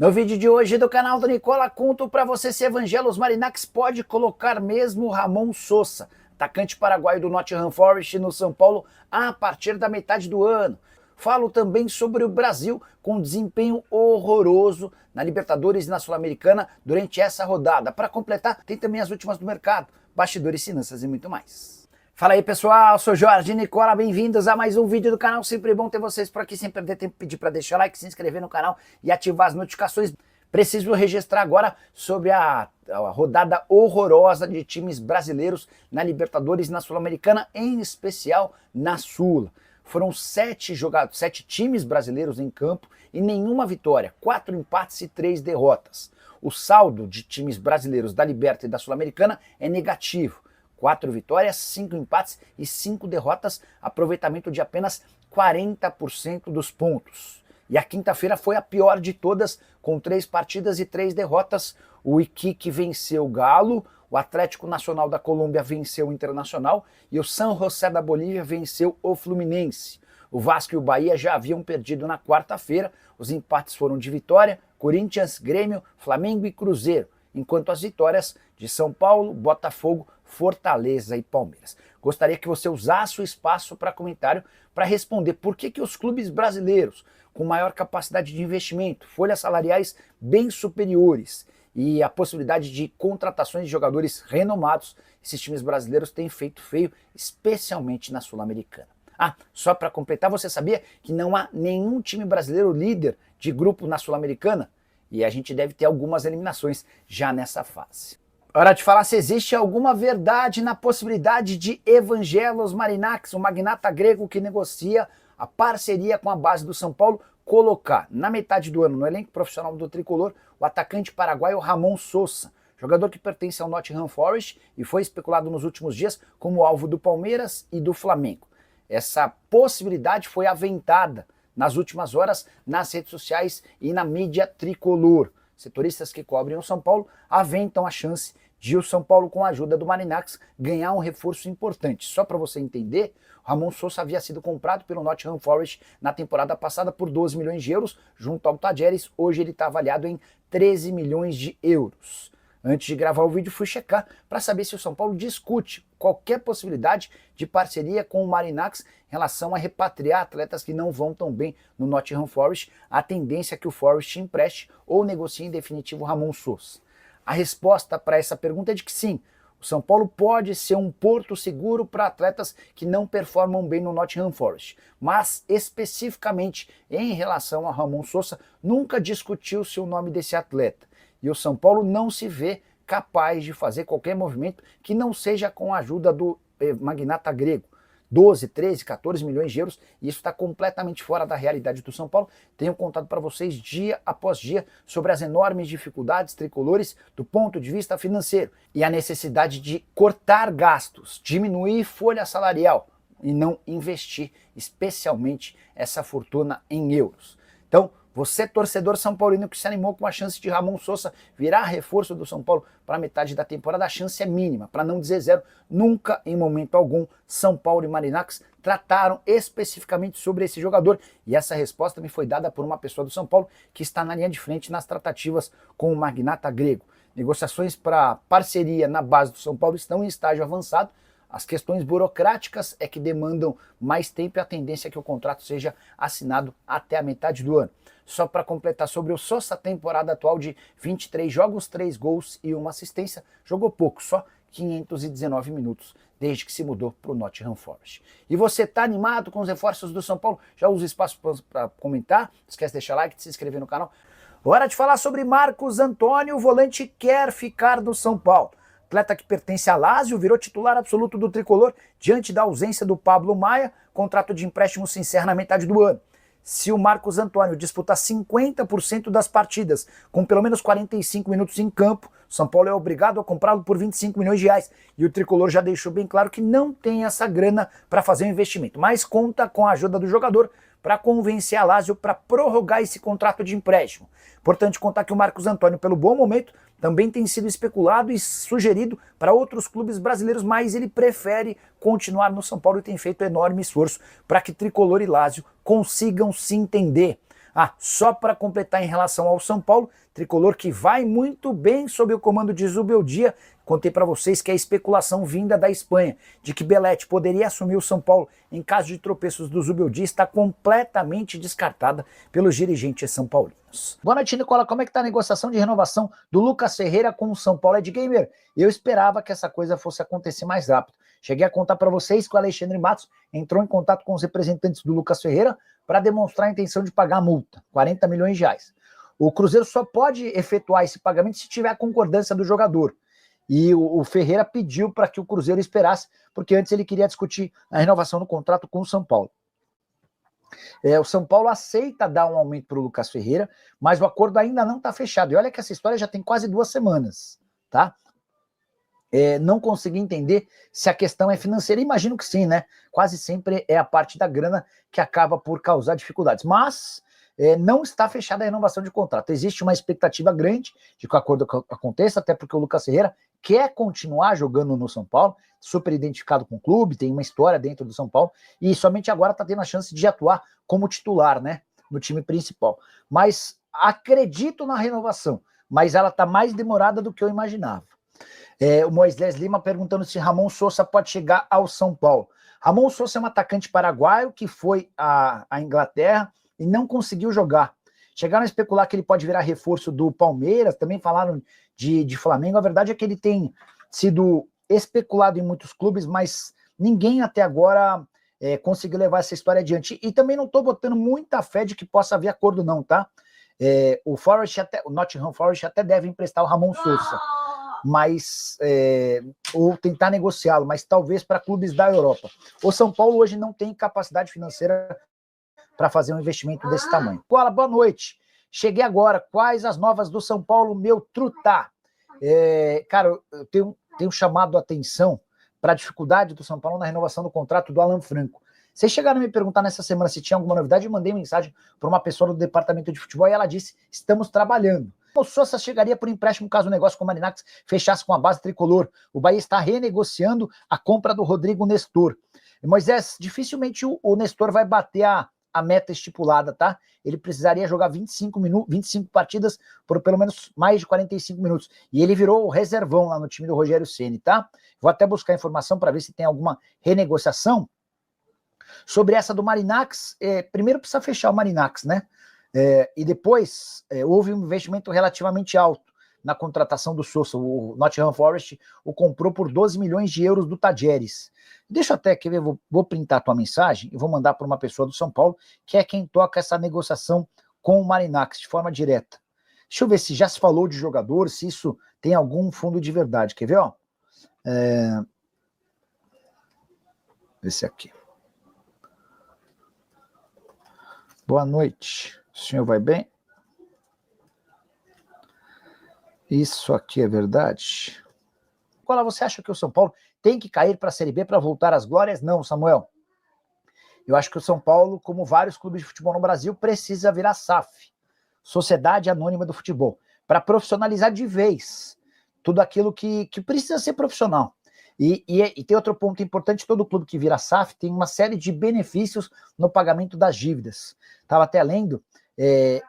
No vídeo de hoje do canal do Nicola, conto para você se Evangelos Marinács pode colocar mesmo Ramon Sosa, atacante paraguaio do Nottingham Forest, no São Paulo a partir da metade do ano. Falo também sobre o Brasil com desempenho horroroso na Libertadores e na Sul-Americana durante essa rodada. Para completar, tem também as últimas do mercado, bastidores, finanças e muito mais. Fala aí pessoal, sou Jorge Nicola, bem-vindos a mais um vídeo do canal, sempre bom ter vocês por aqui, sem perder tempo, pedir para deixar like, se inscrever no canal e ativar as notificações. Preciso registrar agora sobre a rodada horrorosa de times brasileiros na Libertadores e na Sul-Americana, em especial na Sula. Foram 7 times brasileiros em campo e nenhuma vitória, 4 empates e 3 derrotas. O saldo de times brasileiros da Liberta e da Sul-Americana é negativo. 4 vitórias, 5 empates e 5 derrotas, aproveitamento de apenas 40% dos pontos. E a quinta-feira foi a pior de todas, com 3 partidas e 3 derrotas. O Iquique venceu o Galo, o Atlético Nacional da Colômbia venceu o Internacional e o San José da Bolívia venceu o Fluminense. O Vasco e o Bahia já haviam perdido na quarta-feira, os empates foram de Vitória, Corinthians, Grêmio, Flamengo e Cruzeiro, enquanto as vitórias de São Paulo, Botafogo, Fortaleza e Palmeiras. Gostaria que você usasse o espaço para comentário para responder por que os clubes brasileiros com maior capacidade de investimento, folhas salariais bem superiores e a possibilidade de contratações de jogadores renomados, esses times brasileiros têm feito feio, especialmente na Sul-Americana. Ah, só para completar, você sabia que não há nenhum time brasileiro líder de grupo na Sul-Americana? E a gente deve ter algumas eliminações já nessa fase. Hora de falar se existe alguma verdade na possibilidade de Evangelos Marinács, o magnata grego que negocia a parceria com a base do São Paulo, colocar na metade do ano no elenco profissional do tricolor o atacante paraguaio Ramon Sosa, jogador que pertence ao Nottingham Forest e foi especulado nos últimos dias como alvo do Palmeiras e do Flamengo. Essa possibilidade foi aventada nas últimas horas nas redes sociais e na mídia tricolor. Setoristas que cobrem o São Paulo aventam a chance de o São Paulo, com a ajuda do Marinács, ganhar um reforço importante. Só para você entender, Ramon Sosa havia sido comprado pelo Nottingham Forest na temporada passada por 12 milhões de euros, junto ao Tajeres. Hoje ele está avaliado em 13 milhões de euros. Antes de gravar o vídeo, fui checar para saber se o São Paulo discute qualquer possibilidade de parceria com o Marinács em relação a repatriar atletas que não vão tão bem no Nottingham Forest. A tendência é que o Forest empreste ou negocie em definitivo Ramon Sosa. A resposta para essa pergunta é de que sim, o São Paulo pode ser um porto seguro para atletas que não performam bem no Nottingham Forest, mas especificamente em relação a Ramon Sosa, nunca discutiu-se o nome desse atleta. E o São Paulo não se vê capaz de fazer qualquer movimento que não seja com a ajuda do magnata grego. 12, 13, 14 milhões de euros, e isso está completamente fora da realidade do São Paulo. Tenho contado para vocês dia após dia sobre as enormes dificuldades tricolores do ponto de vista financeiro e a necessidade de cortar gastos, diminuir folha salarial e não investir especialmente essa fortuna em euros. Então, você, torcedor são paulino que se animou com a chance de Ramon Sosa virar reforço do São Paulo para metade da temporada, a chance é mínima, para não dizer zero. Nunca, em momento algum, São Paulo e Marinács trataram especificamente sobre esse jogador, e essa resposta me foi dada por uma pessoa do São Paulo que está na linha de frente nas tratativas com o magnata grego. Negociações para parceria na base do São Paulo estão em estágio avançado. As questões burocráticas é que demandam mais tempo e a tendência é que o contrato seja assinado até a metade do ano. Só para completar sobre o Sosa, temporada atual de 23 jogos, 3 gols e 1 assistência, jogou pouco, só 519 minutos, desde que se mudou para o Nottingham Forest. E você está animado com os reforços do São Paulo? Já usa o espaço para comentar, não esquece de deixar like, de se inscrever no canal. Hora de falar sobre Marcos Antônio, o volante quer ficar no São Paulo. Atleta que pertence a Lazio, virou titular absoluto do tricolor diante da ausência do Pablo Maia, contrato de empréstimo se encerra na metade do ano. Se o Marcos Antônio disputar 50% das partidas, com pelo menos 45 minutos em campo, São Paulo é obrigado a comprá-lo por 25 milhões de reais. E o tricolor já deixou bem claro que não tem essa grana para fazer o investimento, mas conta com a ajuda do jogador para convencer a Lazio para prorrogar esse contrato de empréstimo. Importante contar que o Marcos Antônio, pelo bom momento, também tem sido especulado e sugerido para outros clubes brasileiros, mas ele prefere continuar no São Paulo e tem feito enorme esforço para que Tricolor e Lazio consigam se entender. Ah, só para completar em relação ao São Paulo, tricolor que vai muito bem sob o comando de Zubeldia. Contei para vocês que a especulação vinda da Espanha de que Belletti poderia assumir o São Paulo em caso de tropeços do Zubeldia está completamente descartada pelos dirigentes são paulinos. Boa noite, Nicola. Como é que está a negociação de renovação do Lucas Ferreira com o São Paulo? Ed Gamer, eu esperava que essa coisa fosse acontecer mais rápido. Cheguei a contar para vocês que o Alexandre Matos entrou em contato com os representantes do Lucas Ferreira para demonstrar a intenção de pagar a multa, 40 milhões de reais. O Cruzeiro só pode efetuar esse pagamento se tiver a concordância do jogador. E o Ferreira pediu para que o Cruzeiro esperasse, porque antes ele queria discutir a renovação do contrato com o São Paulo. O São Paulo aceita dar um aumento para o Lucas Ferreira, mas o acordo ainda não está fechado. E olha que essa história já tem quase 2 semanas, tá? Não consegui entender se a questão é financeira. Imagino que sim, né? Quase sempre é a parte da grana que acaba por causar dificuldades. Mas não está fechada a renovação de contrato. Existe uma expectativa grande de que o acordo aconteça, até porque o Lucas Ferreira quer continuar jogando no São Paulo, super identificado com o clube, tem uma história dentro do São Paulo, e somente agora está tendo a chance de atuar como titular, né? No time principal. Mas acredito na renovação, mas ela está mais demorada do que eu imaginava. O Moisés Lima perguntando se Ramon Sosa pode chegar ao São Paulo. Ramon Sosa é um atacante paraguaio que foi à Inglaterra e não conseguiu jogar. Chegaram a especular que ele pode virar reforço do Palmeiras, também falaram de Flamengo. A verdade é que ele tem sido especulado em muitos clubes, mas ninguém até agora conseguiu levar essa história adiante. E também não estou botando muita fé de que possa haver acordo não, tá? O Nottingham Forest até deve emprestar o Ramon Sosa, mas ou tentar negociá-lo, mas talvez para clubes da Europa. O São Paulo hoje não tem capacidade financeira para fazer um investimento desse tamanho. Boa noite. Cheguei agora. Quais as novas do São Paulo, meu truta? Cara, eu tenho chamado a atenção para a dificuldade do São Paulo na renovação do contrato do Alan Franco. Vocês chegaram a me perguntar nessa semana se tinha alguma novidade, eu mandei mensagem para uma pessoa do departamento de futebol e ela disse, estamos trabalhando. O Sosa chegaria por empréstimo caso o negócio com o Marinax fechasse com a base tricolor. O Bahia está renegociando a compra do Rodrigo Nestor. Moisés, dificilmente o Nestor vai bater a meta estipulada, tá? Ele precisaria jogar 25 partidas por pelo menos mais de 45 minutos. E ele virou o reservão lá no time do Rogério Ceni, tá? Vou até buscar informação para ver se tem alguma renegociação. Sobre essa do Marinax, primeiro precisa fechar o Marinax, né? E depois houve um investimento relativamente alto na contratação do Sosa. O Nottingham Forest o comprou por 12 milhões de euros do Tajeres. Deixa eu até, quer ver, vou printar a tua mensagem e vou mandar para uma pessoa do São Paulo, que é quem toca essa negociação com o Marinax de forma direta. Deixa eu ver se já se falou de jogador, se isso tem algum fundo de verdade. Quer ver, ó? Esse aqui. Boa noite. O senhor vai bem? Isso aqui é verdade? Qual você acha que o São Paulo tem que cair para a Série B para voltar às glórias? Não, Samuel. Eu acho que o São Paulo, como vários clubes de futebol no Brasil, precisa virar SAF, Sociedade Anônima do Futebol, para profissionalizar de vez tudo aquilo que precisa ser profissional. E tem outro ponto importante, todo clube que vira SAF tem uma série de benefícios no pagamento das dívidas. Estava até lendo,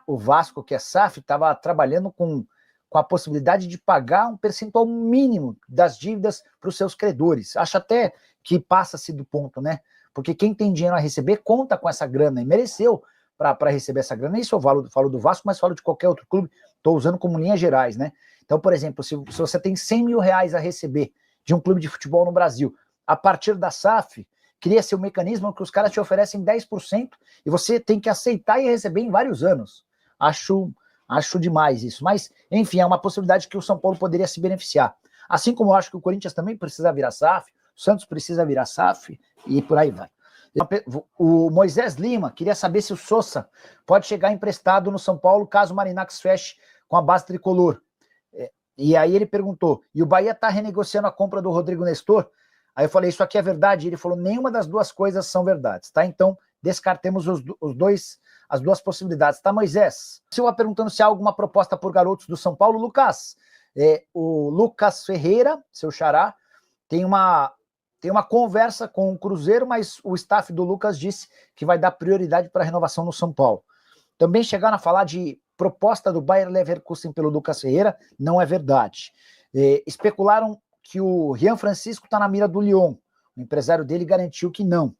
o Vasco, que é SAF, estava trabalhando com a possibilidade de pagar um percentual mínimo das dívidas para os seus credores. Acho até que passa-se do ponto, né? Porque quem tem dinheiro a receber conta com essa grana e mereceu para receber essa grana. Isso eu falo do Vasco, mas falo de qualquer outro clube. Estou usando como linhas gerais, né? Então, por exemplo, se você tem 100 mil reais a receber de um clube de futebol no Brasil, a partir da SAF, cria-se um mecanismo que os caras te oferecem 10% e você tem que aceitar e receber em vários anos. Acho demais isso. Mas, enfim, é uma possibilidade que o São Paulo poderia se beneficiar. Assim como eu acho que o Corinthians também precisa virar SAF, o Santos precisa virar SAF e por aí vai. O Moisés Lima queria saber se o Sosa pode chegar emprestado no São Paulo caso o Marinax feche com a base tricolor. E aí ele perguntou, e o Bahia está renegociando a compra do Rodrigo Nestor? Aí eu falei, isso aqui é verdade? E ele falou, nenhuma das duas coisas são verdades, tá? Então, descartemos as duas possibilidades, tá, Moisés? Silva perguntando se há alguma proposta por garotos do São Paulo. Lucas, o Lucas Ferreira, seu xará, tem uma conversa com o Cruzeiro, mas o staff do Lucas disse que vai dar prioridade para a renovação no São Paulo. Também chegaram a falar de proposta do Bayer Leverkusen pelo Lucas Ferreira, não é verdade. Especularam que o Rian Francisco está na mira do Lyon, o empresário dele garantiu que não.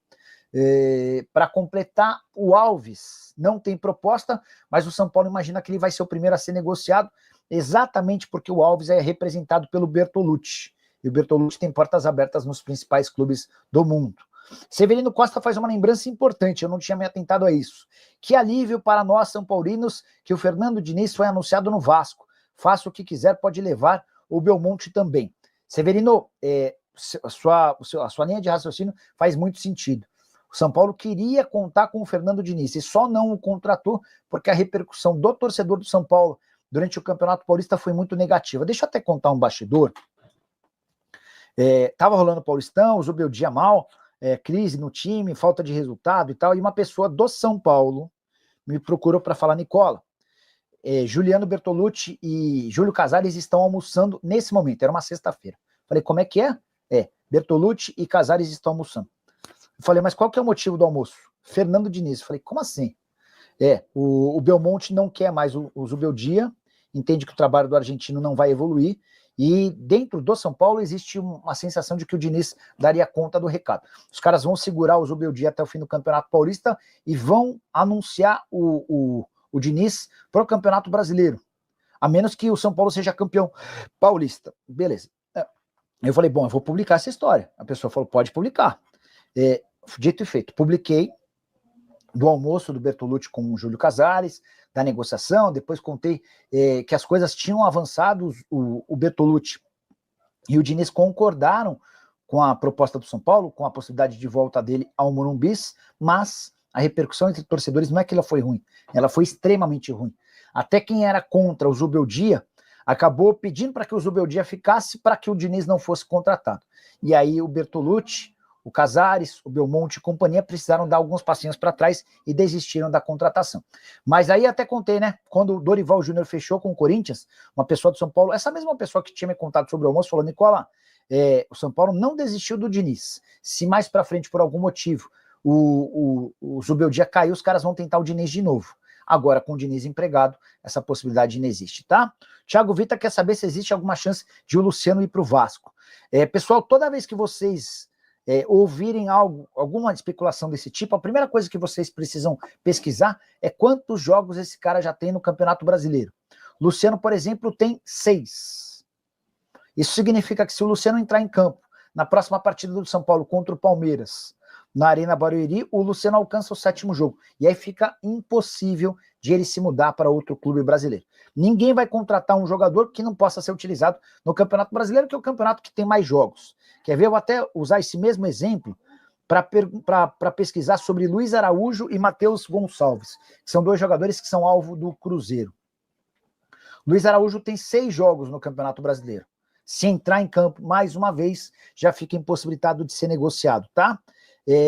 Para completar, o Alves não tem proposta, mas o São Paulo imagina que ele vai ser o primeiro a ser negociado, exatamente porque o Alves é representado pelo Bertolucci, e o Bertolucci tem portas abertas nos principais clubes do mundo. Severino Costa faz uma lembrança importante, eu não tinha me atentado a isso. Que alívio para nós, São Paulinos, que o Fernando Diniz foi anunciado no Vasco. Faça o que quiser, pode levar o Belmonte também. Severino, a sua linha de raciocínio faz muito sentido. O São Paulo queria contar com o Fernando Diniz e só não o contratou porque a repercussão do torcedor do São Paulo durante o Campeonato Paulista foi muito negativa. Deixa eu até contar um bastidor. Tava rolando o Paulistão, o Zubeldia mal, crise no time, falta de resultado e tal, e uma pessoa do São Paulo me procurou para falar: Nicola, Juliano Bertolucci e Júlio Casares estão almoçando nesse momento, era uma sexta-feira. Falei, como é que é? Bertolucci e Casares estão almoçando. Eu falei, mas qual que é o motivo do almoço? Fernando Diniz. Eu falei, como assim? O Belmonte não quer mais o Zubeldia, entende que o trabalho do argentino não vai evoluir, e dentro do São Paulo existe uma sensação de que o Diniz daria conta do recado. Os caras vão segurar o Zubeldia até o fim do Campeonato Paulista e vão anunciar o Diniz para o Campeonato Brasileiro, a menos que o São Paulo seja campeão paulista. Beleza. Eu falei, bom, eu vou publicar essa história. A pessoa falou, pode publicar. Dito e feito, publiquei do almoço do Bertolucci com o Júlio Casares, da negociação, depois contei que as coisas tinham avançado, o Bertolucci e o Diniz concordaram com a proposta do São Paulo, com a possibilidade de volta dele ao Morumbi, mas a repercussão entre torcedores não é que ela foi ruim, ela foi extremamente ruim. Até quem era contra o Zubeldia acabou pedindo para que o Zubeldia ficasse para que o Diniz não fosse contratado. E aí o Bertolucci, o Casares, o Belmonte e companhia precisaram dar alguns passinhos para trás e desistiram da contratação. Mas aí até contei, né? Quando o Dorival Júnior fechou com o Corinthians, uma pessoa do São Paulo, essa mesma pessoa que tinha me contado sobre o almoço, falou, Nicola, o São Paulo não desistiu do Diniz. Se mais para frente, por algum motivo, o Zubeldia caiu, os caras vão tentar o Diniz de novo. Agora, com o Diniz empregado, essa possibilidade não existe, tá? Thiago Vita quer saber se existe alguma chance de o Luciano ir para o Vasco. Pessoal, toda vez que vocês ouvirem alguma especulação desse tipo, a primeira coisa que vocês precisam pesquisar é quantos jogos esse cara já tem no Campeonato Brasileiro. Luciano, por exemplo, tem 6. Isso significa que se o Luciano entrar em campo na próxima partida do São Paulo contra o Palmeiras, na Arena Barueri, o Luciano alcança o 7º jogo. E aí fica impossível de ele se mudar para outro clube brasileiro. Ninguém vai contratar um jogador que não possa ser utilizado no Campeonato Brasileiro, que é o campeonato que tem mais jogos. Quer ver? Eu vou até usar esse mesmo exemplo para pesquisar sobre Luiz Araújo e Matheus Gonçalves, que são 2 jogadores que são alvo do Cruzeiro. Luiz Araújo tem 6 jogos no Campeonato Brasileiro. Se entrar em campo mais uma vez, já fica impossibilitado de ser negociado, tá?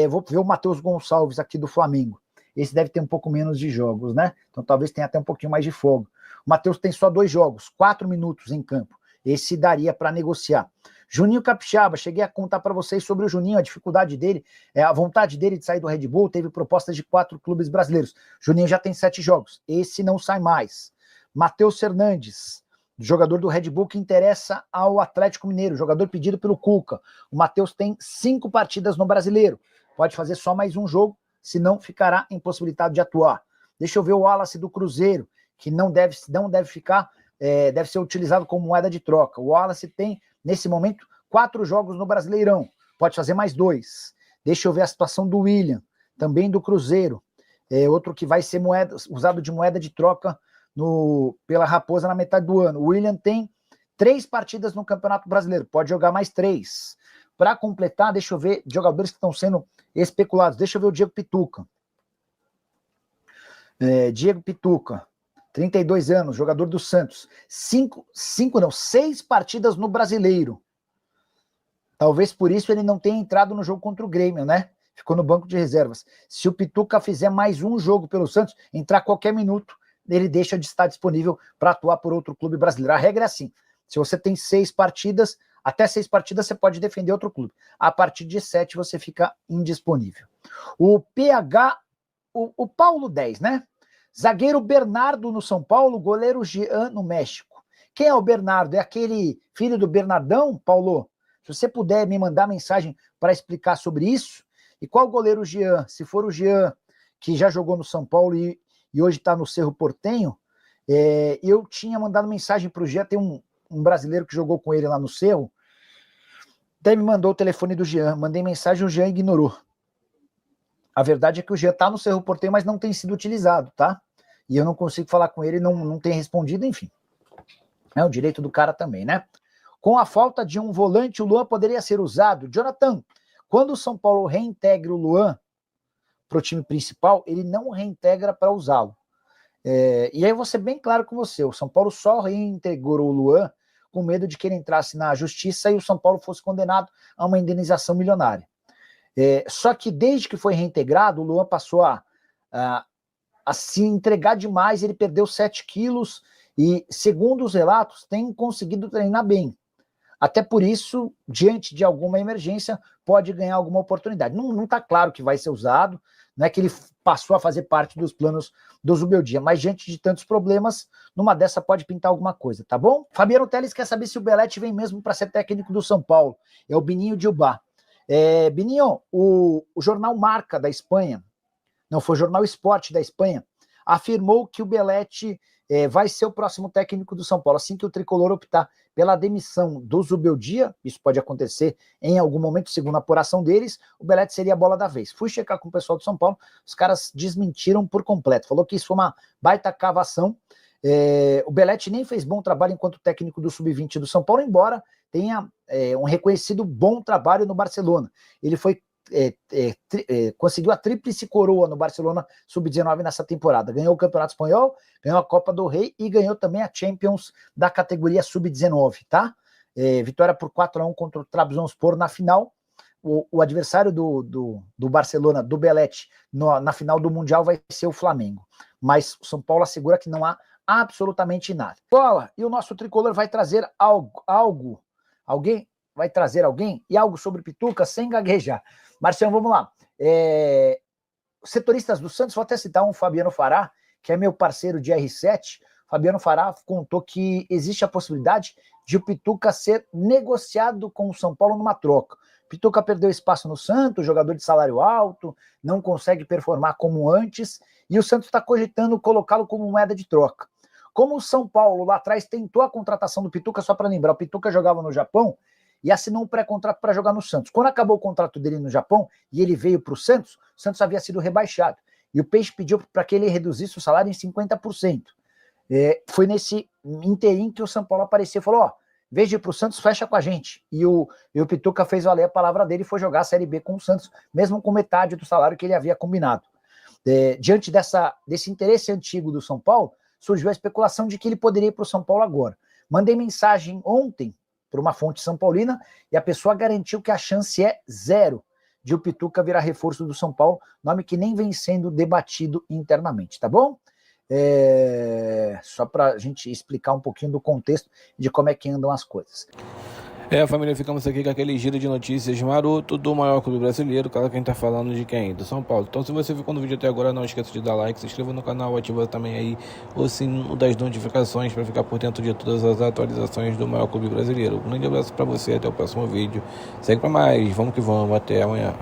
Vou ver o Matheus Gonçalves aqui do Flamengo. Esse deve ter um pouco menos de jogos, né? Então talvez tenha até um pouquinho mais de folga. O Matheus tem só 2 jogos, 4 minutos em campo. Esse daria para negociar. Juninho Capixaba, cheguei a contar para vocês sobre o Juninho, a dificuldade dele, a vontade dele de sair do Red Bull, teve propostas de 4 clubes brasileiros. Juninho já tem 7 jogos, esse não sai mais. Matheus Fernandes, jogador do Red Bull que interessa ao Atlético Mineiro, jogador pedido pelo Cuca. O Matheus tem 5 partidas no Brasileiro, pode fazer só mais um jogo, senão ficará impossibilitado de atuar. Deixa eu ver o Wallace do Cruzeiro, que não deve ficar, deve ser utilizado como moeda de troca. O Wallace tem, nesse momento, 4 jogos no Brasileirão, pode fazer mais 2. Deixa eu ver a situação do William, também do Cruzeiro, outro que vai ser usado de moeda de troca pela Raposa na metade do ano. O William tem 3 partidas no Campeonato Brasileiro, pode jogar mais 3. Para completar, deixa eu ver jogadores que estão sendo especulados. Deixa eu ver o Diego Pituca. Diego Pituca, 32 anos, jogador do Santos. 6 partidas no Brasileiro. Talvez por isso ele não tenha entrado no jogo contra o Grêmio, né? Ficou no banco de reservas. Se o Pituca fizer mais um jogo pelo Santos, entrar qualquer minuto, ele deixa de estar disponível para atuar por outro clube brasileiro. A regra é assim, se você tem 6 partidas, até 6 partidas você pode defender outro clube. A partir de 7 você fica indisponível. O PH, o Paulo 10, né? Zagueiro Bernardo no São Paulo, goleiro Jean no México. Quem é o Bernardo? É aquele filho do Bernardão, Paulo? Se você puder me mandar mensagem para explicar sobre isso. E qual o goleiro Jean? Se for o Jean, que já jogou no São Paulo e hoje está no Cerro Porteño, eu tinha mandado mensagem para o Jean, tem um brasileiro que jogou com ele lá no Cerro, até me mandou o telefone do Jean, mandei mensagem, o Jean ignorou. A verdade é que o Jean está no Cerro Porteño, mas não tem sido utilizado, tá? E eu não consigo falar com ele, não tem respondido, enfim. É o direito do cara também, né? Com a falta de um volante, o Luan poderia ser usado. Jonathan, quando o São Paulo reintegra o Luan para o time principal, ele não reintegra para usá-lo. E aí eu vou ser bem claro com você, o São Paulo só reintegrou o Luan com medo de que ele entrasse na justiça e o São Paulo fosse condenado a uma indenização milionária. Só que desde que foi reintegrado, o Luan passou a se entregar demais, ele perdeu 7 quilos e, segundo os relatos, tem conseguido treinar bem. Até por isso, diante de alguma emergência, pode ganhar alguma oportunidade. Não está claro que vai ser usado, não é que ele passou a fazer parte dos planos do Zubeldia, mas diante de tantos problemas, numa dessa pode pintar alguma coisa, tá bom? Fabiano Teles quer saber se o Belletti vem mesmo para ser técnico do São Paulo. É o Bininho de Ubá. Bininho, o jornal Marca da Espanha, não, foi o jornal Esporte da Espanha, afirmou que o Belletti vai ser o próximo técnico do São Paulo, assim que o tricolor optar pela demissão do Zubeldia, isso pode acontecer em algum momento, segundo a apuração deles, o Belletti seria a bola da vez. Fui checar com o pessoal do São Paulo, os caras desmentiram por completo, falou que isso foi uma baita cavação. O Belletti nem fez bom trabalho enquanto técnico do Sub-20 do São Paulo, embora tenha um reconhecido bom trabalho no Barcelona. Ele foi conseguiu a tríplice coroa no Barcelona Sub-19 nessa temporada. Ganhou o Campeonato Espanhol, ganhou a Copa do Rei e ganhou também a Champions da categoria Sub-19, tá? Vitória por 4-1 contra o Trabzonspor na final. O adversário do Barcelona, do Belletti, na final do Mundial vai ser o Flamengo. Mas o São Paulo assegura que não há absolutamente nada. Bola, e o nosso tricolor vai trazer algo? Alguém? Vai trazer alguém? E algo sobre Pituca sem gaguejar. Marcião, vamos lá. Setoristas do Santos, vou até citar um Fabiano Fará, que é meu parceiro de R7. Fabiano Fará contou que existe a possibilidade de o Pituca ser negociado com o São Paulo numa troca. Pituca perdeu espaço no Santos, jogador de salário alto, não consegue performar como antes, e o Santos está cogitando colocá-lo como moeda de troca. Como o São Paulo lá atrás tentou a contratação do Pituca, só para lembrar, o Pituca jogava no Japão e assinou um pré-contrato para jogar no Santos. Quando acabou o contrato dele no Japão e ele veio para o Santos havia sido rebaixado. E o Peixe pediu para que ele reduzisse o salário em 50%. Foi nesse interim que o São Paulo apareceu e falou, em vez de ir para o Santos, fecha com a gente. E o Pituca fez valer a palavra dele e foi jogar a Série B com o Santos, mesmo com metade do salário que ele havia combinado. Diante desse interesse antigo do São Paulo, surgiu a especulação de que ele poderia ir para o São Paulo agora. Mandei mensagem ontem para uma fonte são paulina e a pessoa garantiu que a chance é 0 de o Pituca virar reforço do São Paulo, nome que nem vem sendo debatido internamente, tá bom? Só para a gente explicar um pouquinho do contexto de como é que andam as coisas. Família, ficamos aqui com aquele giro de notícias maroto do maior clube brasileiro. Claro que a gente tá falando de quem? Do São Paulo. Então, se você ficou no vídeo até agora, não esqueça de dar like, se inscreva no canal, ativa também aí o sininho das notificações para ficar por dentro de todas as atualizações do maior clube brasileiro. Um grande abraço para você, até o próximo vídeo. Segue para mais, vamos que vamos, até amanhã.